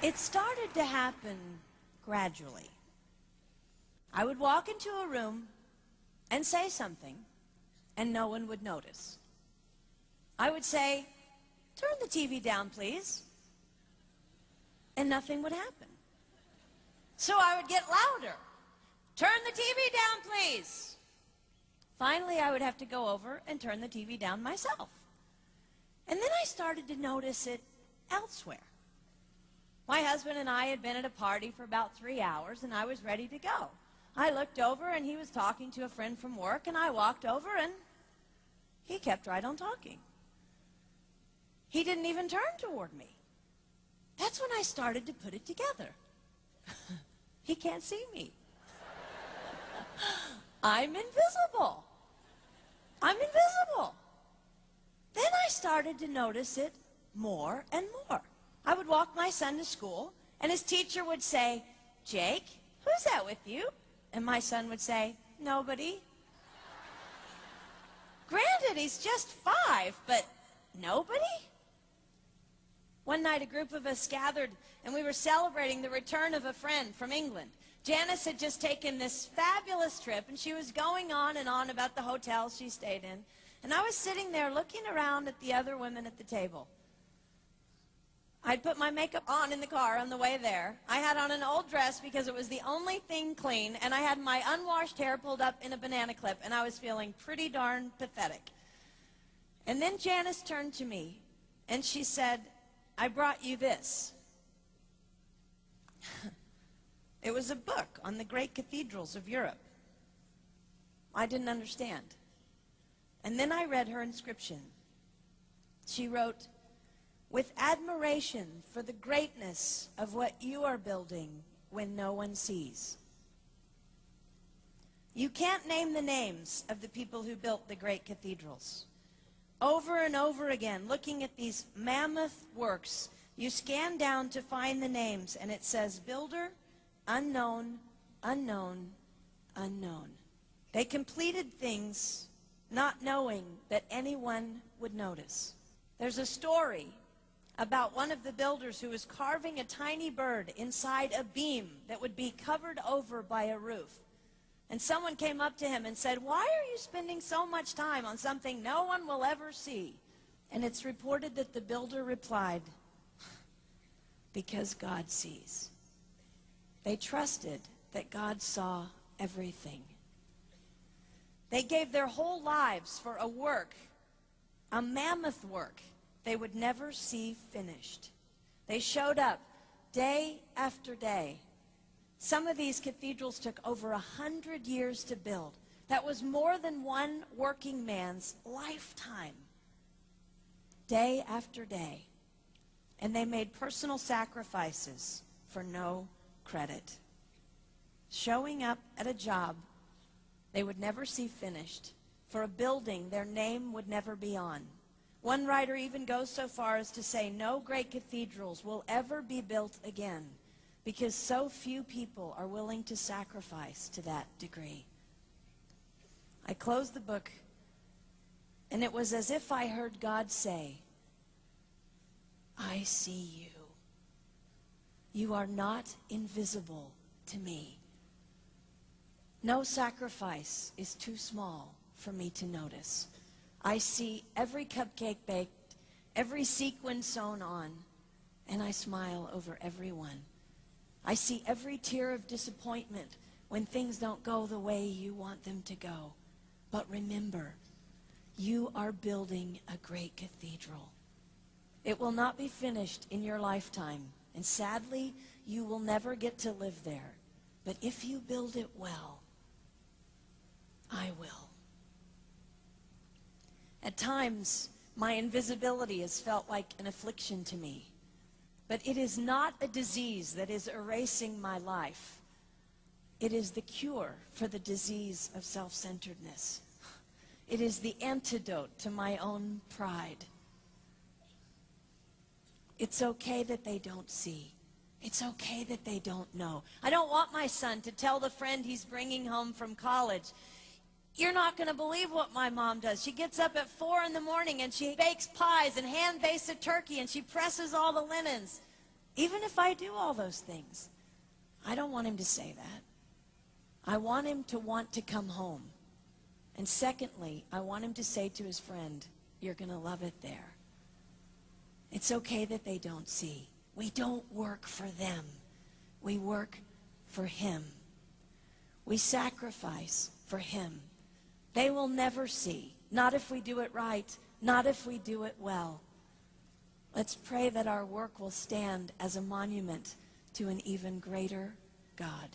It started to happen gradually. I would walk into a room and say something, and no one would notice. I would say, "Turn the TV down, please," and nothing would happen. So I would get louder. "Turn the TV down, please." Finally, I would have to go over and turn the TV down myself. And then I started to notice it elsewhere. My husband and I had been at a party for about 3 hours, and I was ready to go. I looked over, and he was talking to a friend from work, and I walked over, and he kept right on talking. He didn't even turn toward me. That's when I started to put it together. He can't see me. I'm invisible. I'm invisible. Then I started to notice it more and more. I would walk my son to school, and his teacher would say, "Jake, who's that with you?" And my son would say, "Nobody." Granted, he's just 5, but nobody? One night, a group of us gathered, and we were celebrating the return of a friend from England. Janice had just taken this fabulous trip, and she was going on and on about the hotels she stayed in. And I was sitting there looking around at the other women at the table. I'd put my makeup on in the car on the way there. I had on an old dress because it was the only thing clean, and I had my unwashed hair pulled up in a banana clip, and I was feeling pretty darn pathetic. And then Janice turned to me, and she said, "I brought you this." It was a book on the great cathedrals of Europe. I didn't understand. And then I read her inscription. She wrote, "With admiration for the greatness of what you are building when no one sees." You can't name the names of the people who built the great cathedrals. Over and over again, looking at these mammoth works, you scan down to find the names, and it says, "Builder, unknown, unknown, unknown." They completed things not knowing that anyone would notice. There's a story about one of the builders who was carving a tiny bird inside a beam that would be covered over by a roof. And someone came up to him and said, "Why are you spending so much time on something no one will ever see?" And it's reported that the builder replied, "Because God sees." They trusted that God saw everything. They gave their whole lives for a work, a mammoth work they would never see finished. They showed up day after day. Some of these cathedrals took over 100 years to build. That was more than one working man's lifetime. Day after day. And they made personal sacrifices for no credit. Showing up at a job they would never see finished, for a building their name would never be on. One writer even goes so far as to say no great cathedrals will ever be built again because so few people are willing to sacrifice to that degree. I closed the book, and it was as if I heard God say, "I see you. You are not invisible to me. No sacrifice is too small for me to notice. I see every cupcake baked, every sequin sewn on, and I smile over every one. I see every tear of disappointment when things don't go the way you want them to go. But remember, you are building a great cathedral. It will not be finished in your lifetime, and sadly, you will never get to live there. But if you build it well, I will." At times, my invisibility has felt like an affliction to me. But it is not a disease that is erasing my life. It is the cure for the disease of self-centeredness. It is the antidote to my own pride. It's okay that they don't see. It's okay that they don't know. I don't want my son to tell the friend he's bringing home from college, "You're not going to believe what my mom does. She gets up at 4 in the morning and she bakes pies and hand-bastes a turkey and she presses all the linens." Even if I do all those things, I don't want him to say that. I want him to want to come home. And secondly, I want him to say to his friend, you're going to love it there. It's okay that they don't see. We don't work for them. We work for him. We sacrifice for him. They will never see. Not if we do it right. Not if we do it well. Let's pray that our work will stand as a monument to an even greater God.